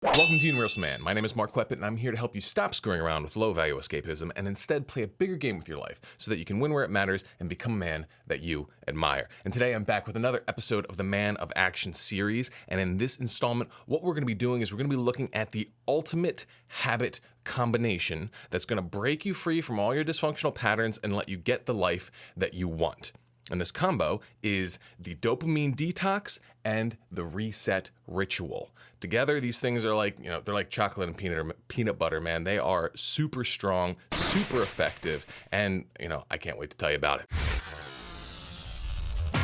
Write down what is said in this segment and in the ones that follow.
Welcome to Universal Man. My name is Mark Weppett, and I'm here to help you stop screwing around with low-value escapism and instead play a bigger game with your life so that you can win where it matters and become a man that you admire. And today I'm back with another episode of the Man of Action series, and in this installment, what we're going to be doing is we're going to be looking at the ultimate habit combination that's going to break you free from all your dysfunctional patterns and let you get the life that you want. And this combo is the dopamine detox and the reset ritual. Together, these things are like, they're like chocolate and peanut butter, man. They are super strong, super effective, and, I can't wait to tell you about it.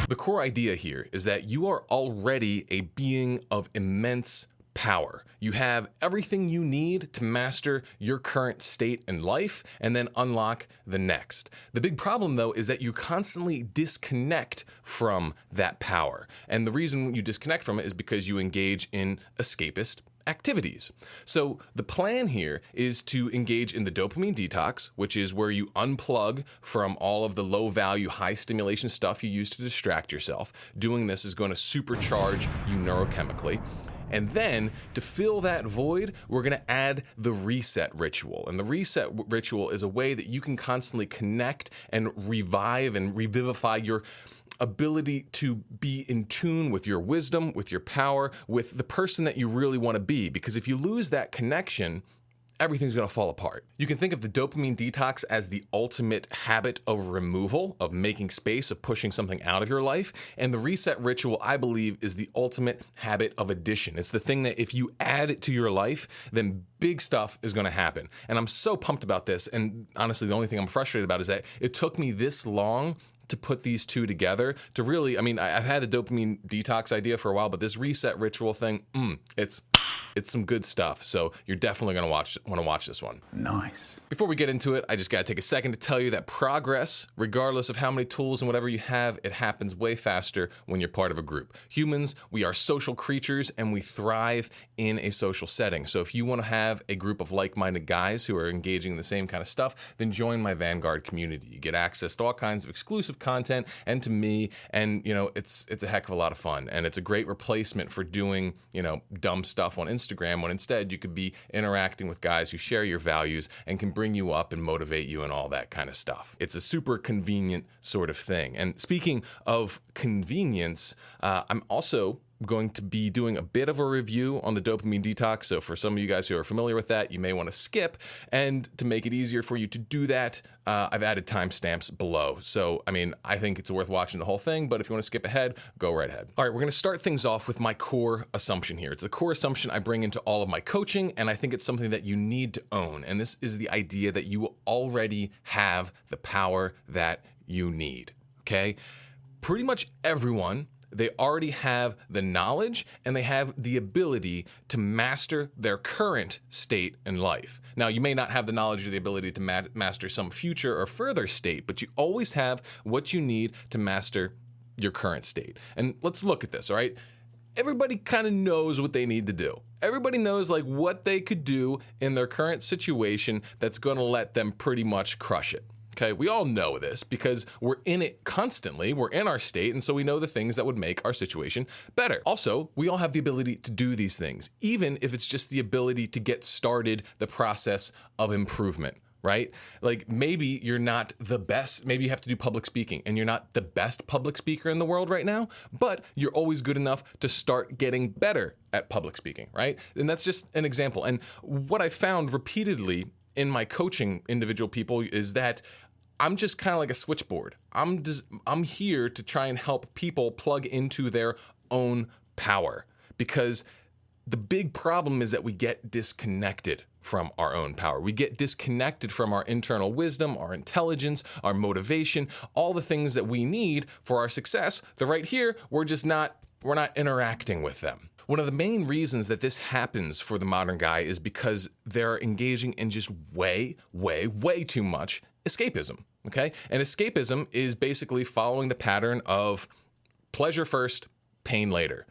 The core idea here is that you are already a being of immense power. You have everything you need to master your current state in life and then unlock the next. The big problem, though, is that you constantly disconnect from that power. And the reason you disconnect from it is because you engage in escapist activities. So the plan here is to engage in the dopamine detox, which is where you unplug from all of the low value, high stimulation stuff you use to distract yourself. Doing this is going to supercharge you neurochemically. And then, to fill that void, we're going to add the reset ritual. And the reset ritual is a way that you can constantly connect and revive and revivify your ability to be in tune with your wisdom, with your power, with the person that you really want to be. Because if you lose that connection, everything's going to fall apart. You can think of the dopamine detox as the ultimate habit of removal, of making space, of pushing something out of your life. And the reset ritual, I believe, is the ultimate habit of addition. It's the thing that if you add it to your life, then big stuff is going to happen. And I'm so pumped about this. And honestly, the only thing I'm frustrated about is that it took me this long to put these two together to really, I've had a dopamine detox idea for a while, but this reset ritual thing, it's some good stuff. So you're definitely going to want to watch this one. Nice. Before we get into it, I just got to take a second to tell you that progress, regardless of how many tools and whatever you have, it happens way faster when you're part of a group. Humans, we are social creatures and we thrive in a social setting. So if you want to have a group of like-minded guys who are engaging in the same kind of stuff, then join my Vanguard community. You get access to all kinds of exclusive content and to me, and it's a heck of a lot of fun. And it's a great replacement for doing, dumb stuff on Instagram, when instead you could be interacting with guys who share your values and can bring you up and motivate you and all that kind of stuff. It's a super convenient sort of thing. And speaking of convenience, I'm also going to be doing a bit of a review on the dopamine detox. So for some of you guys who are familiar with that, you may want to skip. And to make it easier for you to do that, I've added timestamps below. So, I think it's worth watching the whole thing, but if you want to skip ahead, go right ahead. All right, we're going to start things off with my core assumption here. It's the core assumption I bring into all of my coaching, and I think it's something that you need to own. And this is the idea that you already have the power that you need, okay? Pretty much everyone, they already have the knowledge and they have the ability to master their current state in life. Now, you may not have the knowledge or the ability to master some future or further state, but you always have what you need to master your current state. And let's look at this, all right? Everybody kind of knows what they need to do. Everybody knows what they could do in their current situation that's going to let them pretty much crush it. Okay, we all know this because we're in it constantly. We're in our state, and so we know the things that would make our situation better. Also, we all have the ability to do these things, even if it's just the ability to get started the process of improvement, right? Maybe you're not the best, maybe you have to do public speaking, and you're not the best public speaker in the world right now, but you're always good enough to start getting better at public speaking, right? And that's just an example. And what I found repeatedly in my coaching individual people is that I'm just kind of like a switchboard. I'm here to try and help people plug into their own power, because the big problem is that we get disconnected from our own power. We get disconnected from our internal wisdom, our intelligence, our motivation, all the things that we need for our success. That right here, we're not interacting with them. One of the main reasons that this happens for the modern guy is because they're engaging in just way, way, way too much escapism, okay? And escapism is basically following the pattern of pleasure first, pain later.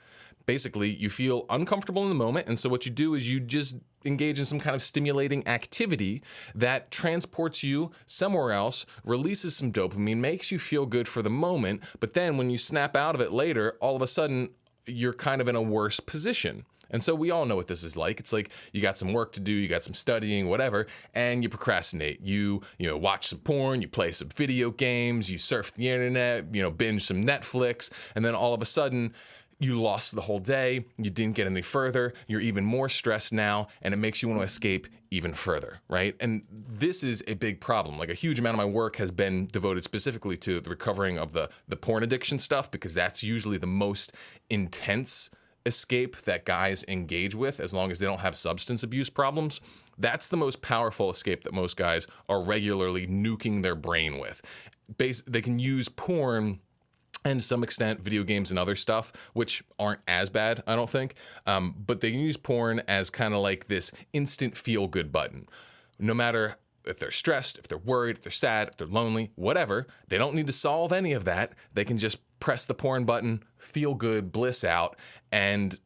Basically, you feel uncomfortable in the moment, and so what you do is you just engage in some kind of stimulating activity that transports you somewhere else, releases some dopamine, makes you feel good for the moment, but then when you snap out of it later, all of a sudden, you're kind of in a worse position. And so we all know what this is like. It's like you got some work to do, you got some studying, whatever, and you procrastinate. You watch some porn, you play some video games, you surf the internet, binge some Netflix, and then all of a sudden you lost the whole day, you didn't get any further, you're even more stressed now, and it makes you want to escape even further, right? And this is a big problem. Like, a huge amount of my work has been devoted specifically to the recovering of the porn addiction stuff, because that's usually the most intense escape that guys engage with, as long as they don't have substance abuse problems. That's the most powerful escape that most guys are regularly nuking their brain with. They can use porn and to some extent video games and other stuff, which aren't as bad, I don't think, but they can use porn as kind of like this instant feel-good button. No matter if they're stressed, if they're worried, if they're sad, if they're lonely, whatever, they don't need to solve any of that. They can just press the porn button, feel good, bliss out, and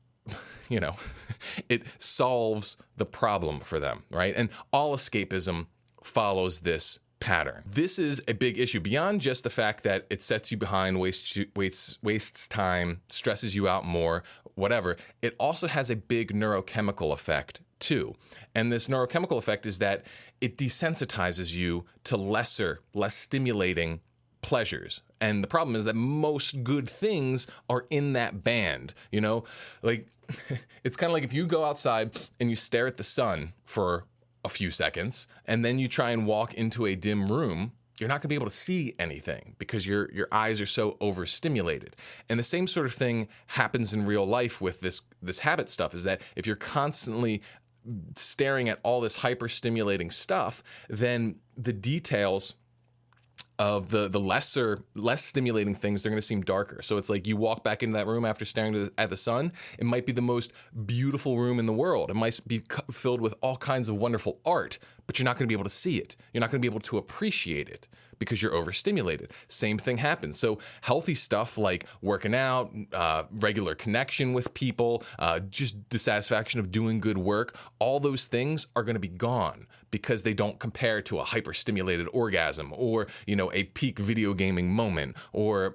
it solves the problem for them, right? And all escapism follows this pattern. This is a big issue beyond just the fact that it sets you behind, wastes time, stresses you out more, whatever. It also has a big neurochemical effect too. And this neurochemical effect is that it desensitizes you to less stimulating pleasures. And the problem is that most good things are in that band, like it's kind of like if you go outside and you stare at the sun for a few seconds and then you try and walk into a dim room, you're not going to be able to see anything because your eyes are so overstimulated. And the same sort of thing happens in real life with this habit stuff, is that if you're constantly staring at all this hyper-stimulating stuff, then the details of the less stimulating things, they're going to seem darker. So it's like you walk back into that room after staring at the sun. It might be the most beautiful room in the world. It might be filled with all kinds of wonderful art, but you're not going to be able to see it. You're not going to be able to appreciate it because you're overstimulated. Same thing happens. So healthy stuff like working out, regular connection with people, just the satisfaction of doing good work, all those things are going to be gone because they don't compare to a hyper-stimulated orgasm or, a peak video gaming moment or,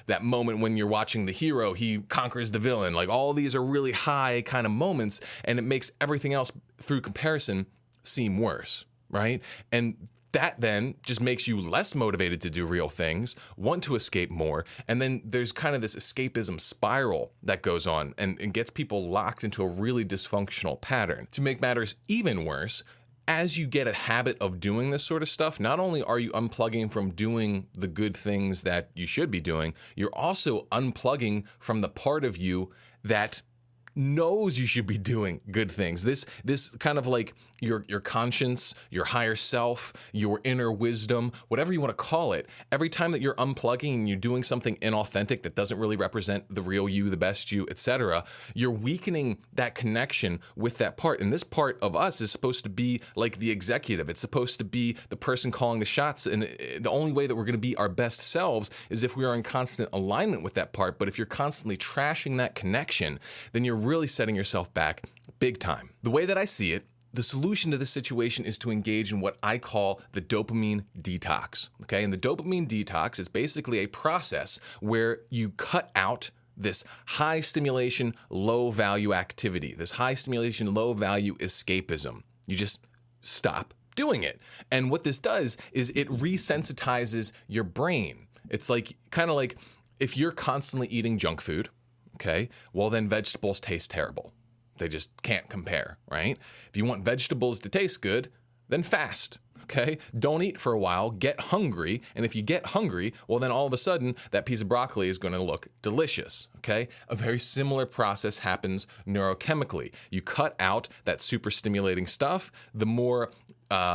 that moment when you're watching the hero, he conquers the villain. Like, all these are really high kind of moments, and it makes everything else through comparison seem worse, right? And that then just makes you less motivated to do real things, want to escape more, and then there's kind of this escapism spiral that goes on and gets people locked into a really dysfunctional pattern. To make matters even worse, as you get a habit of doing this sort of stuff, not only are you unplugging from doing the good things that you should be doing, you're also unplugging from the part of you that knows you should be doing good things. This kind of like your conscience, your higher self, your inner wisdom, whatever you want to call it, every time that you're unplugging and you're doing something inauthentic that doesn't really represent the real you, the best you, etc., you're weakening that connection with that part. And this part of us is supposed to be like the executive. It's supposed to be the person calling the shots. And the only way that we're going to be our best selves is if we are in constant alignment with that part. But if you're constantly trashing that connection, then you're really setting yourself back big time. The way that I see it, the solution to this situation is to engage in what I call the dopamine detox. Okay, and the dopamine detox is basically a process where you cut out this high stimulation, low value activity, this high stimulation, low value escapism. You just stop doing it. And what this does is it resensitizes your brain. It's like kind of like if you're constantly eating junk food, okay, well then vegetables taste terrible. They just can't compare, right? If you want vegetables to taste good, then fast, okay? Don't eat for a while, get hungry, and if you get hungry, well then all of a sudden that piece of broccoli is going to look delicious, okay? A very similar process happens neurochemically. You cut out that super stimulating stuff, the more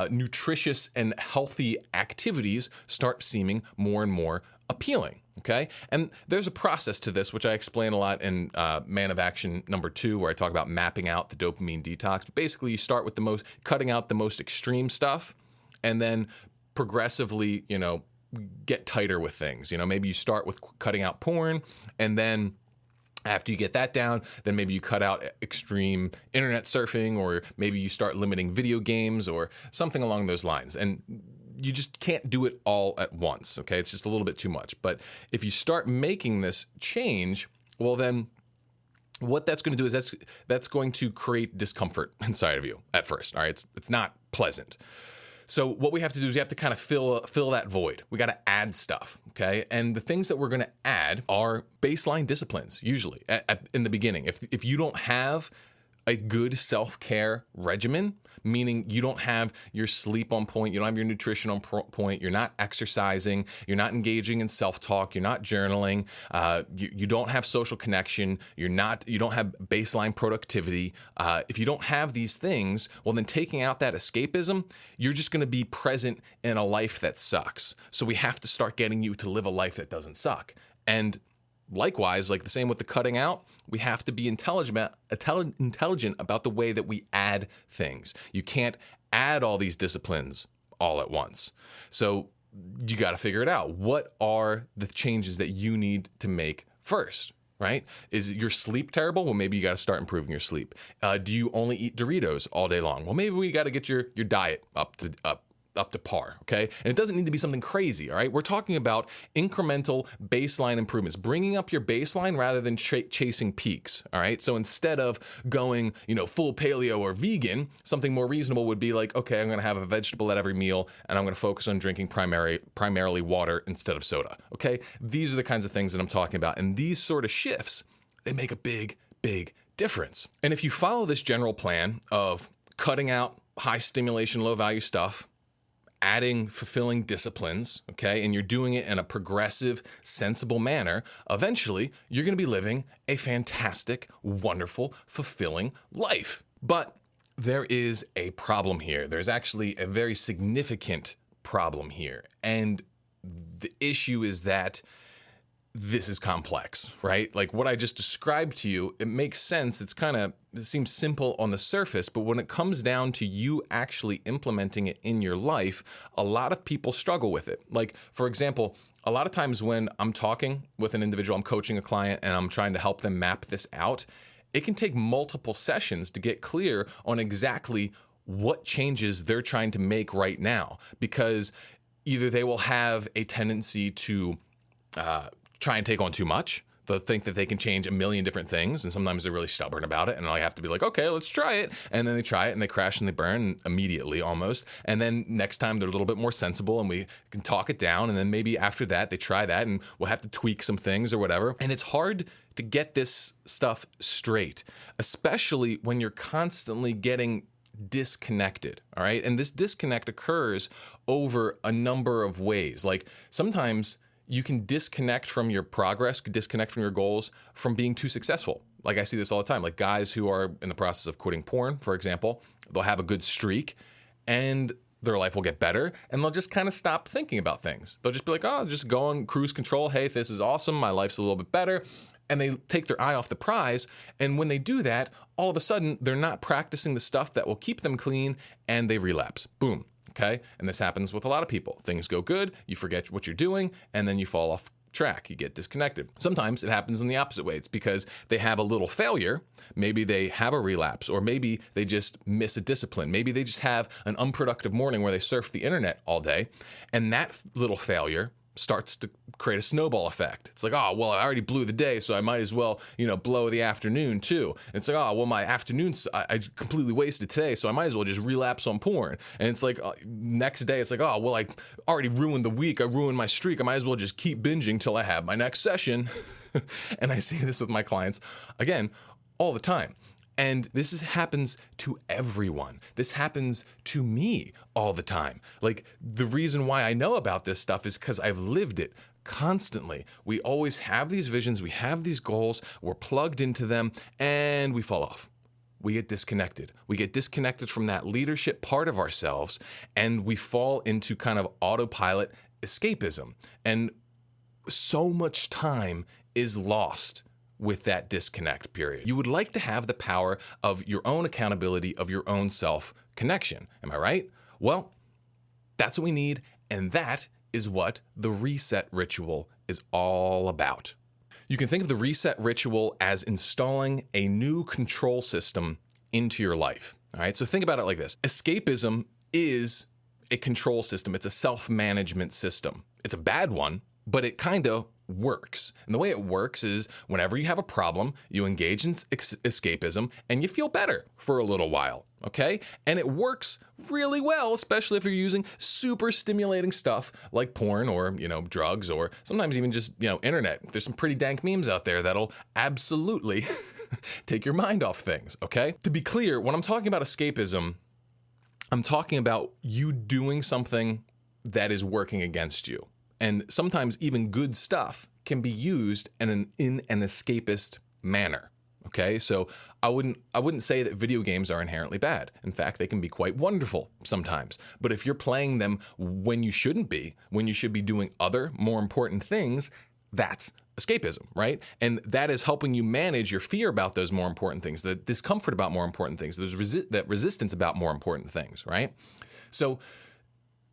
nutritious and healthy activities start seeming more and more appealing. Okay, and there's a process to this, which I explain a lot in Man of Action #2, where I talk about mapping out the dopamine detox. But basically, you start with cutting out the most extreme stuff, and then progressively, get tighter with things. Maybe you start with cutting out porn, and then after you get that down, then maybe you cut out extreme internet surfing, or maybe you start limiting video games or something along those lines. And you just can't do it all at once, okay? It's just a little bit too much. But if you start making this change, well then what that's going to do is that's going to create discomfort inside of you at first. All right, it's not pleasant. So what we have to do is we have to kind of fill that void. We got to add stuff, okay? And the things that we're going to add are baseline disciplines, usually in the beginning. If you don't have a good self-care regimen, meaning you don't have your sleep on point, you don't have your nutrition on point, you're not exercising, you're not engaging in self-talk, you're not journaling, you don't have social connection, you don't have baseline productivity. If you don't have these things, well, then taking out that escapism, you're just going to be present in a life that sucks. So we have to start getting you to live a life that doesn't suck. And likewise, like the same with the cutting out, we have to be intelligent about the way that we add things. You can't add all these disciplines all at once. So you got to figure it out. What are the changes that you need to make first, right? Is your sleep terrible? Well, maybe you got to start improving your sleep. Do you only eat Doritos all day long? Well, maybe we got to get your diet up to par, okay? And it doesn't need to be something crazy, all right? We're talking about incremental baseline improvements, bringing up your baseline rather than chasing peaks, all right? So instead of going, full paleo or vegan, something more reasonable would be like, okay, I'm gonna have a vegetable at every meal, and I'm gonna focus on drinking primarily water instead of soda, okay? These are the kinds of things that I'm talking about, and these sort of shifts, they make a big, big difference. And if you follow this general plan of cutting out high stimulation, low value stuff, adding fulfilling disciplines, okay, and you're doing it in a progressive, sensible manner, eventually you're going to be living a fantastic, wonderful, fulfilling life. But there is a problem here. There's actually a very significant problem here. And the issue is that this is complex, right? Like what I just described to you, it makes sense. It seems simple on the surface, but when it comes down to you actually implementing it in your life, a lot of people struggle with it. Like, for example, a lot of times when I'm talking with an individual, I'm coaching a client and I'm trying to help them map this out, it can take multiple sessions to get clear on exactly what changes they're trying to make right now, because either they will have a tendency to try and take on too much. They'll think that they can change a million different things, and sometimes they're really stubborn about it, and I have to be like, okay, let's try it. And then they try it, and they crash and they burn immediately almost. And then next time they're a little bit more sensible, and we can talk it down, and then maybe after that they try that, and we'll have to tweak some things or whatever. And it's hard to get this stuff straight, especially when you're constantly getting disconnected, all right? And this disconnect occurs over a number of ways. Like sometimes you can disconnect from your progress, disconnect from your goals from being too successful. Like I see this all the time, like guys who are in the process of quitting porn, for example, they'll have a good streak and their life will get better and they'll just kind of stop thinking about things. They'll just be like, oh, just go on cruise control. Hey, this is awesome. My life's a little bit better. And they take their eye off the prize. And when they do that, all of a sudden, they're not practicing the stuff that will keep them clean and they relapse. Boom. Okay. And this happens with a lot of people. Things go good, you forget what you're doing, and then you fall off track. You get disconnected. Sometimes it happens in the opposite way. It's because they have a little failure. Maybe they have a relapse, or maybe they just miss a discipline. Maybe they just have an unproductive morning where they surf the internet all day. And that little failure starts to create a snowball effect. It's like, oh, well, I already blew the day, so I might as well, blow the afternoon too. And it's like, oh, well, my afternoons, I completely wasted today, so I might as well just relapse on porn. And it's like, next day, it's like, oh, well, I already ruined the week. I ruined my streak. I might as well just keep binging till I have my next session. And I see this with my clients, again, all the time. And this happens to everyone. This happens to me all the time. Like, the reason why I know about this stuff is because I've lived it constantly. We always have these visions, we have these goals, we're plugged into them, and we fall off. We get disconnected. We get disconnected from that leadership part of ourselves, and we fall into kind of autopilot escapism. And so much time is lost with that disconnect period. You would like to have the power of your own accountability, of your own self-connection. Am I right? Well, that's what we need, and that is what the reset ritual is all about. You can think of the reset ritual as installing a new control system into your life. All right, so think about it like this. Escapism is a control system. It's a self-management system. It's a bad one, but it kind of works. And the way it works is whenever you have a problem, you engage in escapism and you feel better for a little while, okay? And it works really well, especially if you're using super stimulating stuff like porn or, drugs, or sometimes even just, internet. There's some pretty dank memes out there that'll absolutely take your mind off things, okay? To be clear, when I'm talking about escapism, I'm talking about you doing something that is working against you. And sometimes even good stuff can be used in an escapist manner. Okay, so I wouldn't say that video games are inherently bad. In fact, they can be quite wonderful sometimes. But if you're playing them when you shouldn't be, when you should be doing other more important things, that's escapism, right? And that is helping you manage your fear about those more important things, the discomfort about more important things, that resistance about more important things, right? So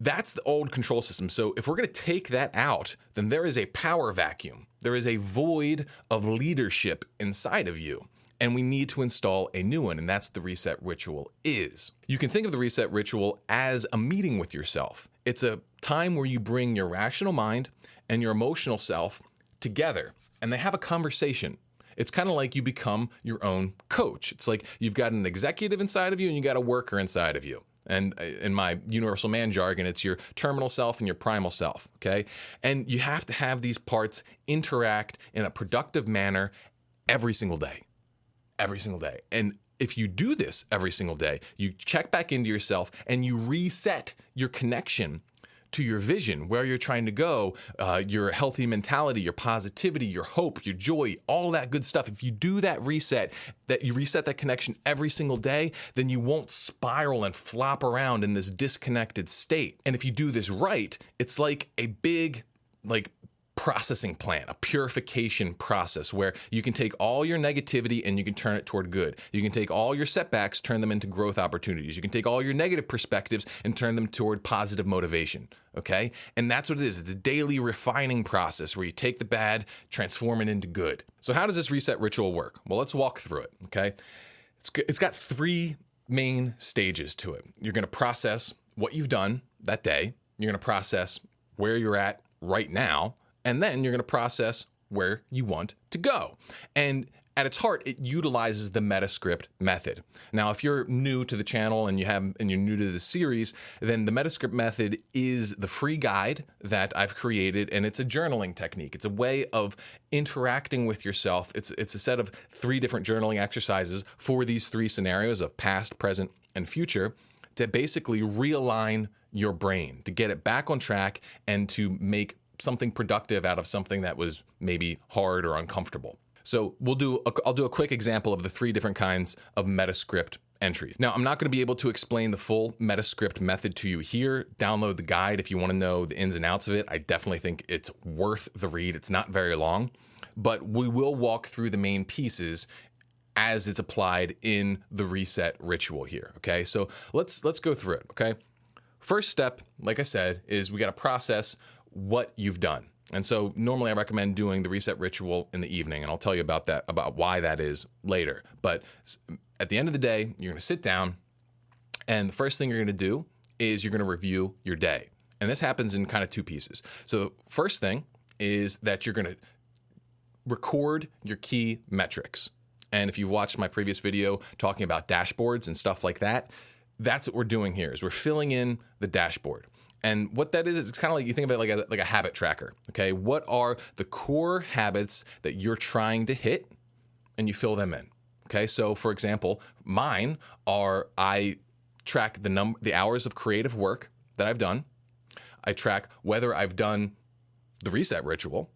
that's the old control system. So if we're going to take that out, then there is a power vacuum. There is a void of leadership inside of you. And we need to install a new one. And that's what the reset ritual is. You can think of the reset ritual as a meeting with yourself. It's a time where you bring your rational mind and your emotional self together and they have a conversation. It's kind of like you become your own coach. It's like you've got an executive inside of you and you got a worker inside of you. And in my universal man jargon, it's your terminal self and your primal self, okay? And you have to have these parts interact in a productive manner every single day. Every single day. And if you do this every single day, you check back into yourself and you reset your connection to your vision, where you're trying to go, your healthy mentality, your positivity, your hope, your joy, all that good stuff. If you do that reset, that you reset that connection every single day, then you won't spiral and flop around in this disconnected state. And if you do this right, it's like a big, processing plant, a purification process where you can take all your negativity and you can turn it toward good. You can take all your setbacks, turn them into growth opportunities. You can take all your negative perspectives and turn them toward positive motivation, okay? And that's what it is. It's a daily refining process where you take the bad, transform it into good. So how does this reset ritual work? Well, let's walk through it, okay? It's got three main stages to it. You're going to process what you've done that day. You're going to process where you're at right now. And then you're going to process where you want to go. And at its heart, it utilizes the Metascript method. Now, if you're new to the channel and you're new to the series, then the Metascript method is the free guide that I've created, and it's a journaling technique. It's a way of interacting with yourself. It's a set of 3 different journaling exercises for these 3 scenarios of past, present, and future to basically realign your brain, to get it back on track and to make something productive out of something that was maybe hard or uncomfortable. So I'll do a quick example of the 3 different kinds of Metascript entries. Now, I'm not going to be able to explain the full Metascript method to you here. Download the guide if you want to know the ins and outs of it. I definitely think it's worth the read. It's not very long, but we will walk through the main pieces as it's applied in the reset ritual here, okay? So let's go through it, okay? First step, like I said, is we got to process what you've done. And so normally I recommend doing the reset ritual in the evening, and I'll tell you about why that is later. But at the end of the day, you're going to sit down, and the first thing you're going to do is you're going to review your day. And this happens in kind of 2 pieces. So the first thing is that you're going to record your key metrics. And if you've watched my previous video talking about dashboards and stuff like that, that's what we're doing here, is we're filling in the dashboard. And what that is, it's kind of like, you think of it like a habit tracker, okay? What are the core habits that you're trying to hit, and you fill them in, okay? So for example, mine are, I track the hours of creative work that I've done. I track whether I've done the reset ritual,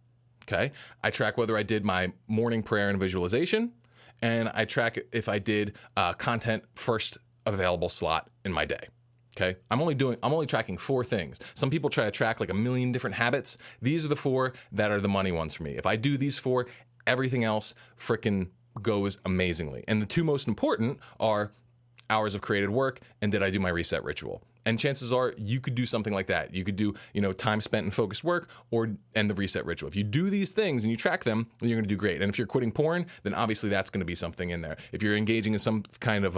okay? I track whether I did my morning prayer and visualization, and I track if I did content first available slot in my day. Okay, I'm only tracking 4 things. Some people try to track like a million different habits. These are the 4 that are the money ones for me. If I do these 4, everything else frickin' goes amazingly. And the 2 most important are hours of created work and did I do my reset ritual. And chances are you could do something like that. You could do, time spent in focused work and the reset ritual. If you do these things and you track them, then you're going to do great. And if you're quitting porn, then obviously that's going to be something in there. If you're engaging in some kind of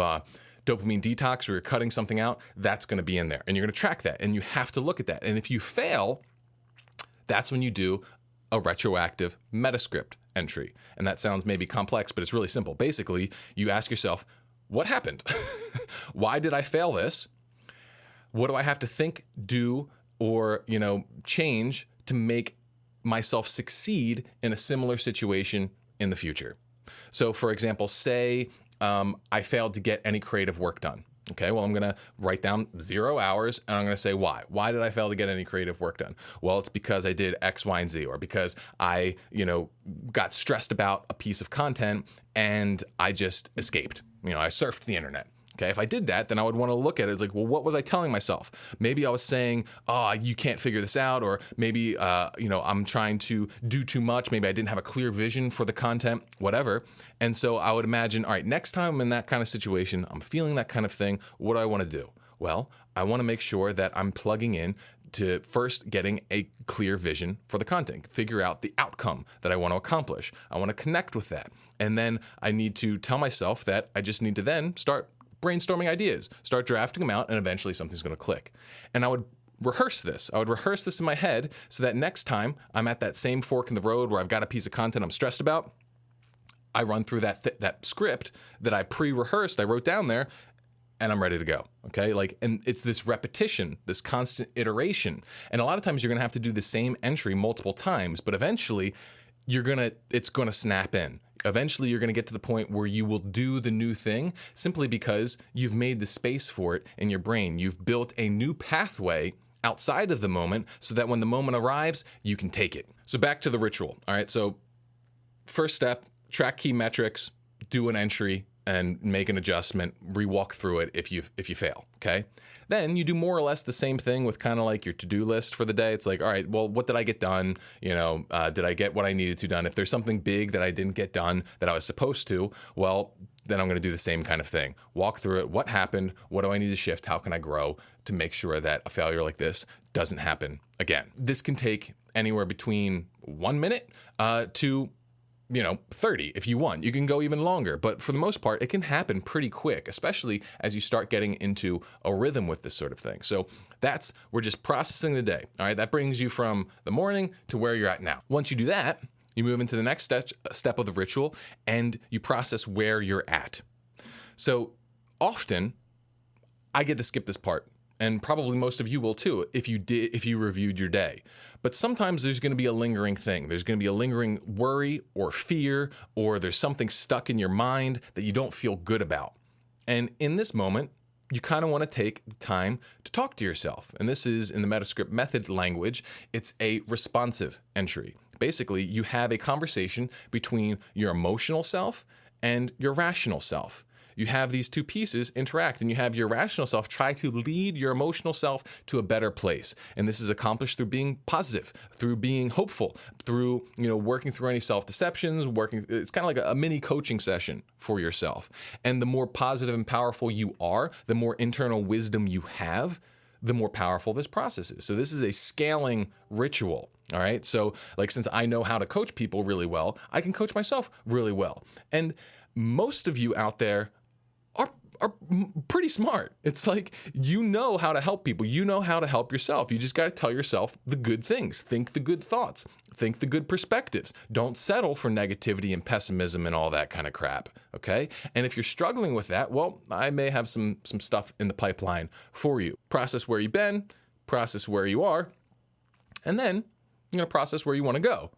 dopamine detox, or you're cutting something out, that's going to be in there. And you're going to track that, and you have to look at that. And if you fail, that's when you do a retroactive Metascript entry. And that sounds maybe complex, but it's really simple. Basically, you ask yourself, what happened? Why did I fail this? What do I have to think, do, or, change to make myself succeed in a similar situation in the future? So for example, say I failed to get any creative work done. Okay, well, I'm going to write down 0 hours and I'm going to say why. Why did I fail to get any creative work done? Well, it's because I did X, Y, and Z, or because I, got stressed about a piece of content and I just escaped. I surfed the internet. Okay, if I did that, then I would want to look at it as like, well, what was I telling myself? Maybe I was saying, oh, you can't figure this out, or maybe, I'm trying to do too much. Maybe I didn't have a clear vision for the content, whatever. And so I would imagine, all right, next time I'm in that kind of situation, I'm feeling that kind of thing, what do I want to do? Well, I want to make sure that I'm plugging in to first getting a clear vision for the content, figure out the outcome that I want to accomplish. I want to connect with that. And then I need to tell myself that I just need to then start brainstorming ideas, start drafting them out, and eventually something's going to click. And I would rehearse this. I would rehearse this in my head so that next time I'm at that same fork in the road where I've got a piece of content I'm stressed about, I run through that script that I pre-rehearsed, I wrote down there, and I'm ready to go. Okay, and it's this repetition, this constant iteration. And a lot of times you're going to have to do the same entry multiple times, but eventually it's going to snap in. Eventually, you're going to get to the point where you will do the new thing simply because you've made the space for it in your brain. You've built a new pathway outside of the moment so that when the moment arrives, you can take it. So back to the ritual. All right. So first step, track key metrics, do an entry, and make an adjustment, re-walk through it if you fail, okay? Then you do more or less the same thing with kind of like your to-do list for the day. It's like, all right, well, what did I get done? Did I get what I needed to done? If there's something big that I didn't get done that I was supposed to, well, then I'm going to do the same kind of thing. Walk through it. What happened? What do I need to shift? How can I grow to make sure that a failure like this doesn't happen again? This can take anywhere between 1 minute to 30 if you want. You can go even longer, but for the most part, it can happen pretty quick, especially as you start getting into a rhythm with this sort of thing. So we're just processing the day. All right, that brings you from the morning to where you're at now. Once you do that, you move into the next step of the ritual and you process where you're at. So often I get to skip this part. And probably most of you will too, if you reviewed your day. But sometimes there's going to be a lingering thing. There's going to be a lingering worry or fear, or there's something stuck in your mind that you don't feel good about. And in this moment, you kind of want to take the time to talk to yourself. And this is, in the Metascript method language, it's a responsive entry. Basically, you have a conversation between your emotional self and your rational self. You have these two pieces interact, and you have your rational self try to lead your emotional self to a better place. And this is accomplished through being positive, through being hopeful, through, working through any self-deceptions, it's kind of like a mini coaching session for yourself. And the more positive and powerful you are, the more internal wisdom you have, the more powerful this process is. So this is a scaling ritual. All right. So since I know how to coach people really well, I can coach myself really well. And most of you out there are pretty smart. It's like, how to help people. How to help yourself. You just got to tell yourself the good things. Think the good thoughts. Think the good perspectives. Don't settle for negativity and pessimism and all that kind of crap. Okay? And if you're struggling with that, well, I may have some stuff in the pipeline for you. Process where you've been, process where you are, and then process where you want to go.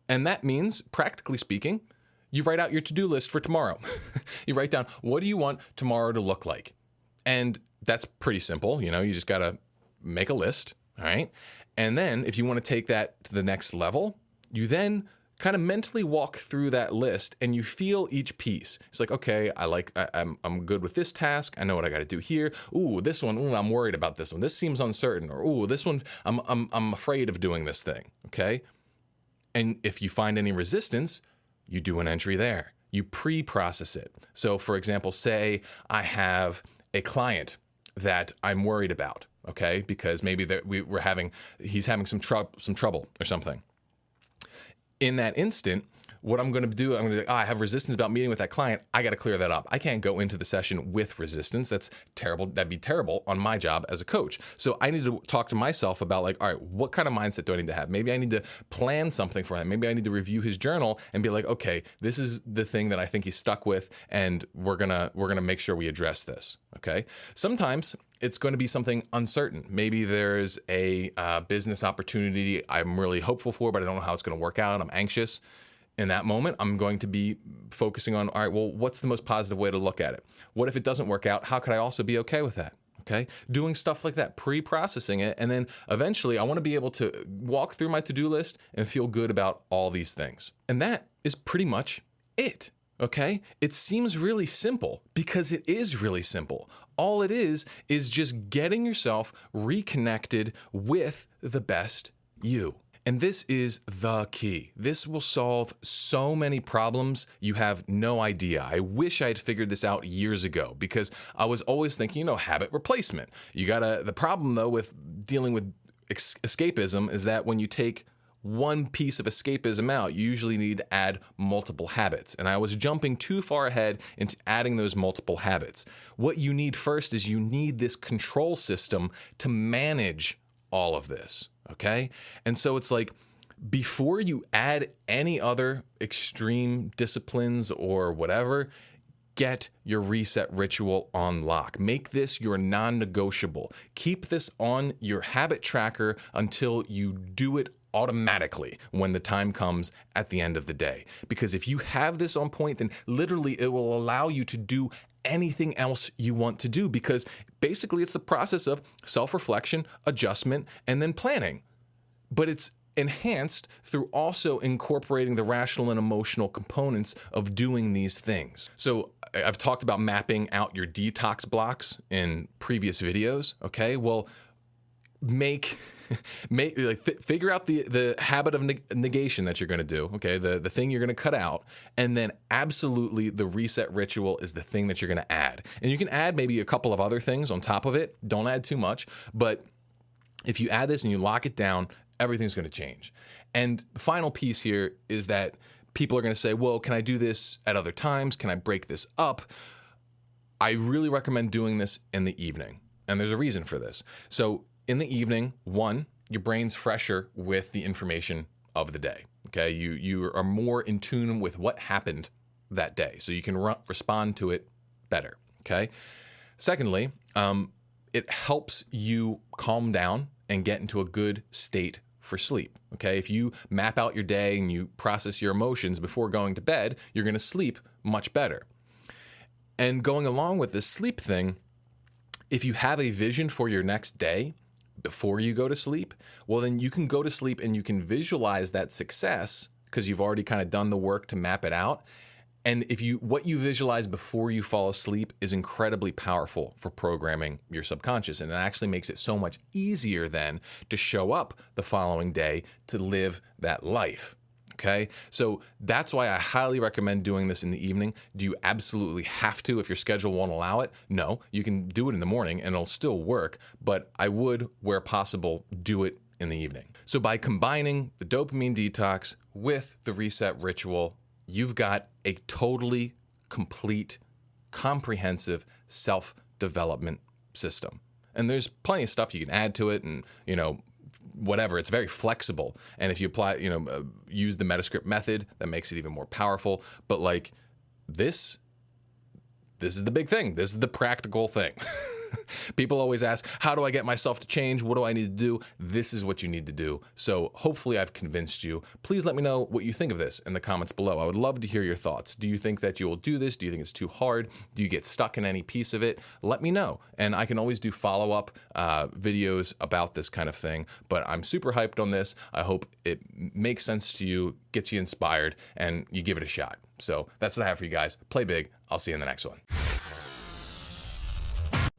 And that means, practically speaking, you write out your to-do list for tomorrow. You write down, what do you want tomorrow to look like? And that's pretty simple. You just got to make a list, all right? And then if you want to take that to the next level, you then kind of mentally walk through that list and you feel each piece. It's like, okay, I'm good with this task. I know what I got to do here. Ooh, this one, I'm worried about this one. This seems uncertain. Or ooh, this one, I'm afraid of doing this thing, okay? And if you find any resistance, you do an entry there. You pre-process it. So for example, say I have a client that I'm worried about, okay? Because maybe he's having some trouble or something. In that instant, what I'm going to do, I'm going to, I have resistance about meeting with that client. I got to clear that up. I can't go into the session with resistance. That's terrible. That'd be terrible on my job as a coach. So I need to talk to myself about like, all right, what kind of mindset do I need to have? Maybe I need to plan something for him. Maybe I need to review his journal and be like, okay, this is the thing that I think he's stuck with, and we're gonna make sure we address this. Okay. Sometimes it's going to be something uncertain. Maybe there's a business opportunity I'm really hopeful for, but I don't know how it's going to work out. I'm anxious. In that moment, I'm going to be focusing on, all right, well, what's the most positive way to look at it? What if it doesn't work out? How could I also be okay with that? Okay, doing stuff like that, pre-processing it, and then eventually I want to be able to walk through my to-do list and feel good about all these things. And that is pretty much it. Okay, it seems really simple because it is really simple. All it is just getting yourself reconnected with the best you. And this is the key. This will solve so many problems you have no idea. I wish I'd figured this out years ago because I was always thinking, habit replacement. The problem though with dealing with escapism is that when you take one piece of escapism out, you usually need to add multiple habits. And I was jumping too far ahead into adding those multiple habits. What you need first is you need this control system to manage all of this, okay? And so it's like, before you add any other extreme disciplines or whatever, get your reset ritual on lock. Make this your non-negotiable. Keep this on your habit tracker until you do it automatically when the time comes at the end of the day. Because if you have this on point, then literally it will allow you to do anything else you want to do, because basically it's the process of self-reflection, adjustment, and then planning. But it's enhanced through also incorporating the rational and emotional components of doing these things. So I've talked about mapping out your detox blocks in previous videos. Okay, well, figure out the habit of negation that you're going to do. Okay, the thing you're going to cut out, and then absolutely the reset ritual is the thing that you're going to add. And you can add maybe a couple of other things on top of it. Don't add too much, but if you add this and you lock it down, everything's going to change. And the final piece here is that people are going to say, well, can I do this at other times? Can I break this up? I really recommend doing this in the evening. And there's a reason for this. So in the evening, one, your brain's fresher with the information of the day. Okay, you are more in tune with what happened that day, so you can respond to it better. Okay. Secondly, it helps you calm down and get into a good state for sleep. Okay, if you map out your day and you process your emotions before going to bed, you're going to sleep much better. And going along with this sleep thing, if you have a vision for your next day before you go to sleep, well, then you can go to sleep and you can visualize that success because you've already kind of done the work to map it out. And what you visualize before you fall asleep is incredibly powerful for programming your subconscious. And it actually makes it so much easier then to show up the following day to live that life. Okay, so that's why I highly recommend doing this in the evening. Do you absolutely have to if your schedule won't allow it? No, you can do it in the morning and it'll still work, but I would, where possible, do it in the evening. So by combining the dopamine detox with the reset ritual, you've got a totally complete, comprehensive self-development system. And there's plenty of stuff you can add to it and, whatever. It's very flexible. And if you apply, use the Metascript method, that makes it even more powerful. But like this is the big thing. This is the practical thing. People always ask, how do I get myself to change? What do I need to do? This is what you need to do. So hopefully I've convinced you. Please let me know what you think of this in the comments below. I would love to hear your thoughts. Do you think that you will do this? Do you think it's too hard? Do you get stuck in any piece of it? Let me know. And I can always do follow-up videos about this kind of thing. But I'm super hyped on this. I hope it makes sense to you, gets you inspired, and you give it a shot. So that's what I have for you guys. Play big. I'll see you in the next one.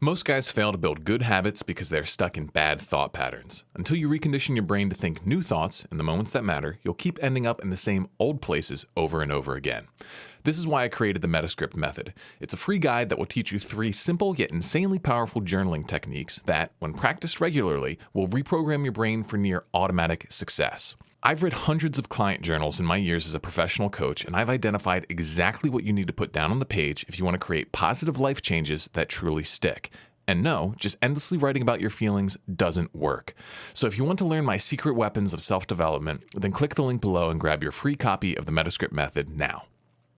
Most guys fail to build good habits because they're stuck in bad thought patterns. Until you recondition your brain to think new thoughts in the moments that matter, you'll keep ending up in the same old places over and over again. This is why I created the Metascript method. It's a free guide that will teach you 3 simple yet insanely powerful journaling techniques that, when practiced regularly, will reprogram your brain for near automatic success. I've read hundreds of client journals in my years as a professional coach, and I've identified exactly what you need to put down on the page if you want to create positive life changes that truly stick. And no, just endlessly writing about your feelings doesn't work. So if you want to learn my secret weapons of self-development, then click the link below and grab your free copy of the Metascript method now.